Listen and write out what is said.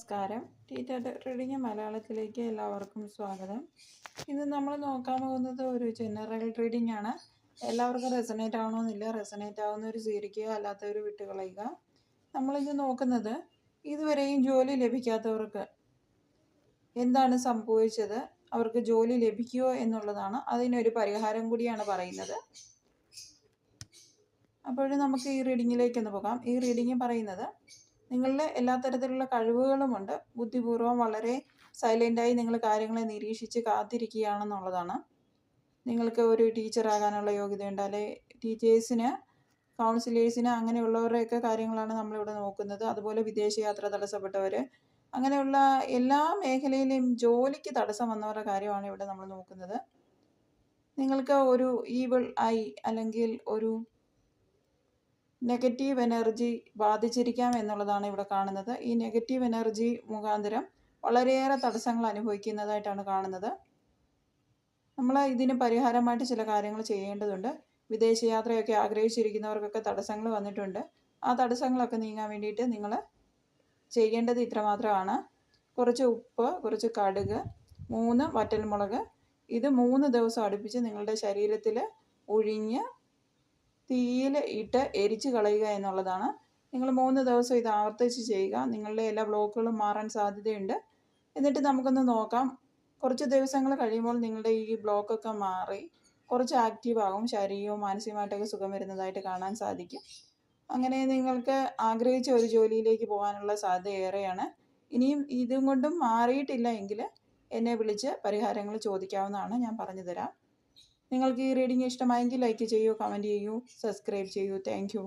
നമസ്കാരം. Teacher reading മലയാളത്തിലേക്ക് എല്ലാവർക്കും സ്വാഗതം. ഇന്ന് നമ്മൾ നോക്കാൻ പോകുന്നത് ഒരു ജനറൽ റീഡിംഗ് ആണ്. എല്ലാവർക്കും റെസണേറ്റ് ആവണമെന്നില്ല. റെസണേറ്റ് ആവുന്നവർ സ്വീകരിക്കുക, അല്ലാത്തവർ വിട്ടുകളയുക. നമ്മളിത് നോക്കുന്നത് ഇതുവരെയും ജോലി ലഭിക്കാത്തവർക്ക് എന്താണ് സംഭവിച്ചത്, അവർക്ക് ജോലി ലഭിക്കുമോ എന്നുള്ളതാണ്. അതിനൊരു പരിഹാരം കൂടിയാണ് പറയുന്നത്. അപ്പോൾ നമുക്ക് ഈ റീഡിങ്ങിലേക്കൊന്ന് പോകാം. ഈ റീഡിംഗ് പറയുന്നത് നിങ്ങളുടെ എല്ലാ തരത്തിലുള്ള കഴിവുകളുമുണ്ട്. ബുദ്ധിപൂർവ്വം വളരെ സൈലൻ്റായി നിങ്ങൾ കാര്യങ്ങളെ നിരീക്ഷിച്ച് കാത്തിരിക്കുകയാണെന്നുള്ളതാണ്. നിങ്ങൾക്ക് ഒരു ടീച്ചറാകാനുള്ള യോഗ്യതയുണ്ട്, അല്ലെ ടീച്ചേഴ്സിന്, കൗൺസിലേഴ്സിന്, അങ്ങനെയുള്ളവരുടെയൊക്കെ കാര്യങ്ങളാണ് നമ്മളിവിടെ നോക്കുന്നത്. അതുപോലെ വിദേശയാത്ര തടസ്സപ്പെട്ടവർ, അങ്ങനെയുള്ള എല്ലാ മേഖലയിലെയും ജോലിക്ക് തടസ്സം വന്നവരുടെ കാര്യമാണ് ഇവിടെ നമ്മൾ നോക്കുന്നത്. നിങ്ങൾക്ക് ഒരു ഈവിൾ ഐ അല്ലെങ്കിൽ ഒരു നെഗറ്റീവ് എനർജി ബാധിച്ചിരിക്കാം എന്നുള്ളതാണ് ഇവിടെ കാണുന്നത്. ഈ നെഗറ്റീവ് എനർജി മുഖാന്തരം വളരെയേറെ തടസ്സങ്ങൾ അനുഭവിക്കുന്നതായിട്ടാണ് കാണുന്നത്. നമ്മൾ ഇതിന് പരിഹാരമായിട്ട് ചില കാര്യങ്ങൾ ചെയ്യേണ്ടതുണ്ട്. വിദേശയാത്രയൊക്കെ ആഗ്രഹിച്ചിരിക്കുന്നവർക്കൊക്കെ തടസ്സങ്ങൾ വന്നിട്ടുണ്ട്. ആ തടസ്സങ്ങളൊക്കെ നീങ്ങാൻ വേണ്ടിയിട്ട് നിങ്ങൾ ചെയ്യേണ്ടത് ഇത്രമാത്രമാണ്. കുറച്ച് ഉപ്പ്, കുറച്ച് കടുക്, 3 വറ്റൽമുളക്, ഇത് 3 ദിവസം അടുപ്പിച്ച് നിങ്ങളുടെ ശരീരത്തിൽ ഒഴിഞ്ഞ് തീയിൽ ഇട്ട് എരിച്ച് കളയുക എന്നുള്ളതാണ്. നിങ്ങൾ 3 ദിവസം ഇത് ആവർത്തിച്ച് ചെയ്യുക. നിങ്ങളുടെ എല്ലാ ബ്ലോക്കുകളും മാറാൻ സാധ്യതയുണ്ട്. എന്നിട്ട് നമുക്കൊന്ന് നോക്കാം. കുറച്ച് ദിവസങ്ങൾ കഴിയുമ്പോൾ നിങ്ങളുടെ ഈ ബ്ലോക്കൊക്കെ മാറി കുറച്ച് ആക്റ്റീവ് ആകും. ശാരീരികവും മാനസികമായിട്ടൊക്കെ സുഖം വരുന്നതായിട്ട് കാണാൻ സാധിക്കും. അങ്ങനെ നിങ്ങൾക്ക് ആഗ്രഹിച്ച ഒരു ജോലിയിലേക്ക് പോകാനുള്ള സാധ്യത ഏറെയാണ്. ഇനിയും ഇതും കൊണ്ടും മാറിയിട്ടില്ല എങ്കിൽ എന്നെ വിളിച്ച് പരിഹാരങ്ങൾ ചോദിക്കാവുന്നതാണ്. ഞാൻ പറഞ്ഞു തരാം. നിങ്ങൾക്ക് ഈ റീഡിംഗ് ഇഷ്ടമായെങ്കിൽ ലൈക്ക് ചെയ്യൂ, കമൻറ്റ് ചെയ്യൂ, സബ്സ്ക്രൈബ് ചെയ്യൂ. Thank you.